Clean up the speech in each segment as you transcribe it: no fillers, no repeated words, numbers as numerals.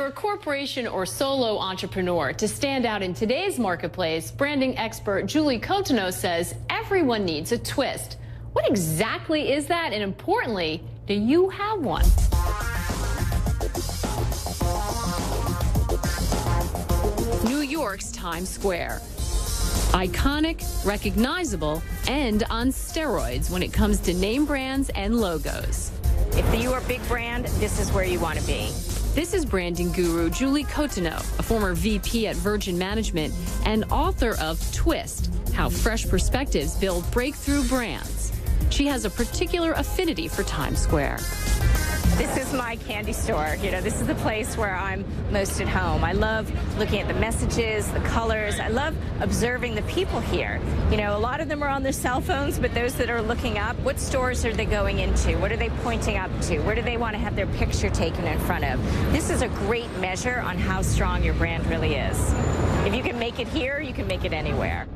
you're a corporation or solo entrepreneur, to stand out in today's marketplace, branding expert Julie Cottineau says everyone needs a twist. What exactly is that? And importantly, do you have one? New York's Times Square. Iconic, recognizable, and on steroids when it comes to name brands and logos. If you are a big brand, this is where you want to be. This is branding guru Julie Cottineau, a former VP at Virgin Management and author of Twist, How Fresh Perspectives Build Breakthrough Brands. She has a particular affinity for Times Square. This is my candy store. You know, this is the place where I'm most at home. I love looking at the messages, the colors. I love observing the people here. You know, a lot of them are on their cell phones, but those that are looking up, what stores are they going into? What are they pointing up to? Where do they want to have their picture taken in front of? This is a great measure on how strong your brand really is. If you can make it here, you can make it anywhere.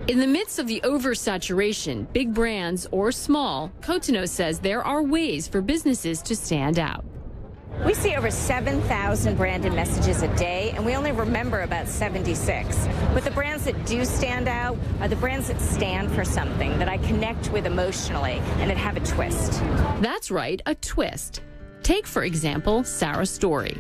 In the midst of the oversaturation, big brands or small, Cottineau says there are ways for businesses to stand out. We see over 7,000 branded messages a day, and we only remember about 76. But the brands that do stand out are the brands that stand for something, that I connect with emotionally, and that have a twist. That's right, a twist. Take, for example, Sarah Story.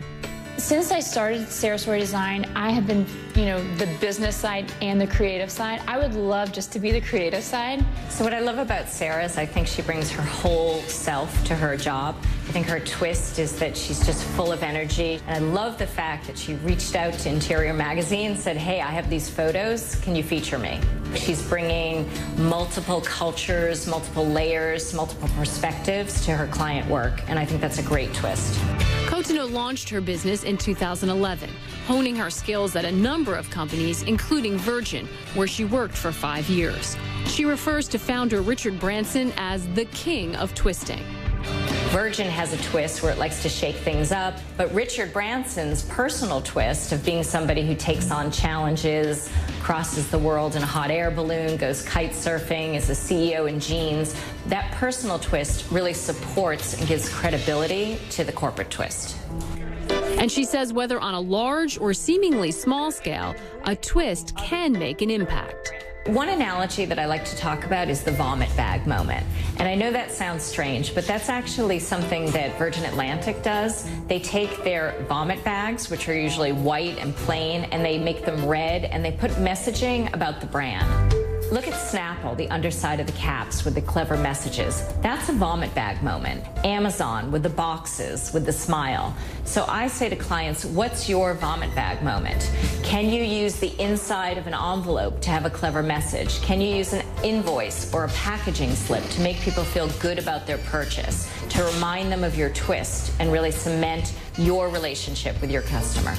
Since I started Sarah Story Design, I have been, the business side and the creative side. I would love just to be the creative side. So what I love about Sarah is I think she brings her whole self to her job. I think her twist is that she's just full of energy. And I love the fact that she reached out to Interior Magazine and said, hey, I have these photos. Can you feature me? She's bringing multiple cultures, multiple layers, multiple perspectives to her client work. And I think that's a great twist. Cottineau launched her business in 2011, honing her skills at a number of companies, including Virgin, where she worked for 5 years. She refers to founder Richard Branson as the king of twisting. Virgin has a twist where it likes to shake things up, but Richard Branson's personal twist of being somebody who takes on challenges, crosses the world in a hot air balloon, goes kite surfing, is a CEO in jeans, that personal twist really supports and gives credibility to the corporate twist. And she says whether on a large or seemingly small scale, a twist can make an impact. One analogy that I like to talk about is the vomit bag moment. And I know that sounds strange, but that's actually something that Virgin Atlantic does. They take their vomit bags, which are usually white and plain, and they make them red, and they put messaging about the brand. Look at Snapple, the underside of the caps with the clever messages. That's a vomit bag moment. Amazon with the boxes, with the smile. So I say to clients, what's your vomit bag moment? Can you use the inside of an envelope to have a clever message? Can you use an invoice or a packaging slip to make people feel good about their purchase, to remind them of your twist and really cement your relationship with your customer?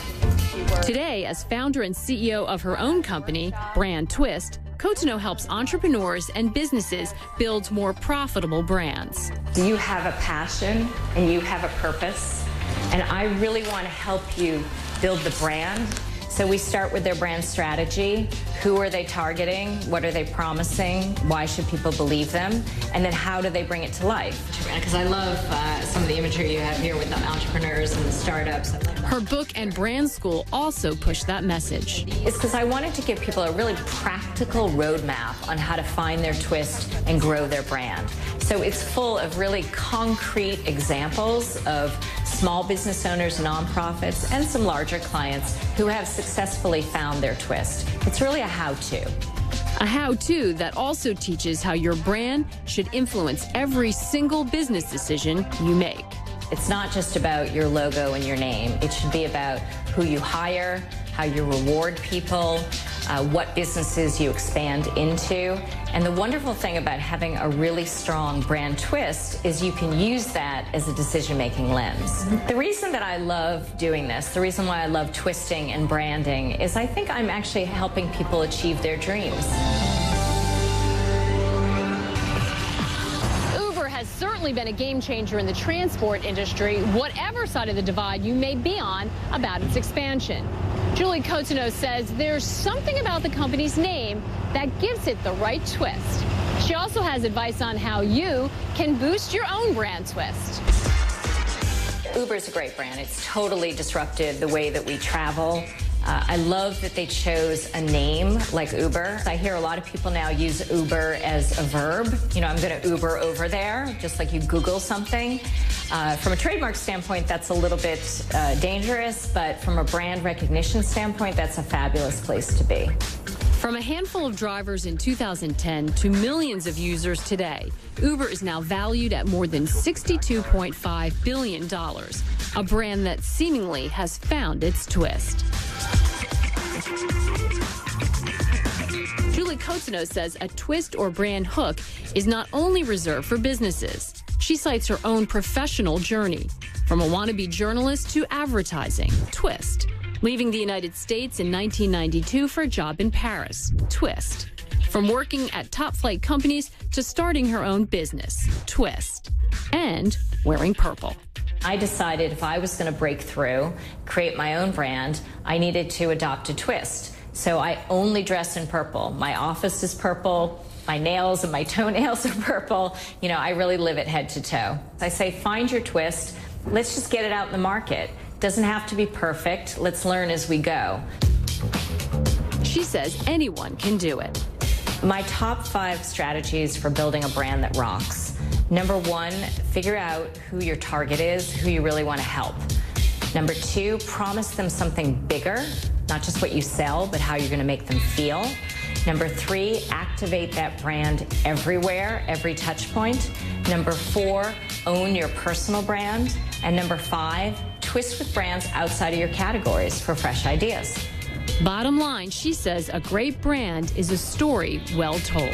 Today, as founder and CEO of her own company, BrandTwist, Cottineau helps entrepreneurs and businesses build more profitable brands. Do you have a passion and you have a purpose? And I really want to help you build the brand. So we start with their brand strategy. Who are they targeting? What are they promising? Why should people believe them? And then how do they bring it to life? Because I love some of the imagery you have here with the entrepreneurs and the startups. Her book and brand school also push that message. It's because I wanted to give people a really practical roadmap on how to find their twist and grow their brand. So it's full of really concrete examples of small business owners, nonprofits, and some larger clients who have successfully found their twist. It's really a how-to. A how-to that also teaches how your brand should influence every single business decision you make. It's not just about your logo and your name. It should be about who you hire, how you reward people, what businesses you expand into. And the wonderful thing about having a really strong brand twist is you can use that as a decision-making lens. The reason that I love doing this, the reason why I love twisting and branding, is I think I'm actually helping people achieve their dreams. Has certainly been a game changer in the transport industry, whatever side of the divide you may be on about its expansion. Julie Cottineau says there's something about the company's name that gives it the right twist. She also has advice on how you can boost your own brand twist. Uber's a great brand. It's totally disrupted the way that we travel. I love that they chose a name like Uber. I hear a lot of people now use Uber as a verb. You know, I'm going to Uber over there, just like you Google something. From a trademark standpoint, that's a little bit dangerous, but from a brand recognition standpoint, that's a fabulous place to be. From a handful of drivers in 2010 to millions of users today, Uber is now valued at more than $62.5 billion, a brand that seemingly has found its twist. Julie Cottineau says a twist or brand hook is not only reserved for businesses. She cites her own professional journey, from a wannabe journalist to advertising. Twist. Leaving the United States in 1992 for a job in Paris. Twist. From working at top flight companies to starting her own business. Twist. And wearing purple. I decided if I was going to break through, create my own brand, I needed to adopt a twist. So I only dress in purple. My office is purple. My nails and my toenails are purple. You know, I really live it head to toe. I say, find your twist. Let's just get it out in the market. Doesn't have to be perfect. Let's learn as we go. She says anyone can do it. My top 5 strategies for building a brand that rocks. Number 1, figure out who your target is, who you really want to help. Number 2, promise them something bigger, not just what you sell, but how you're going to make them feel. Number 3, activate that brand everywhere, every touch point. Number 4, own your personal brand. And number 5, twist with brands outside of your categories for fresh ideas. Bottom line, she says a great brand is a story well told.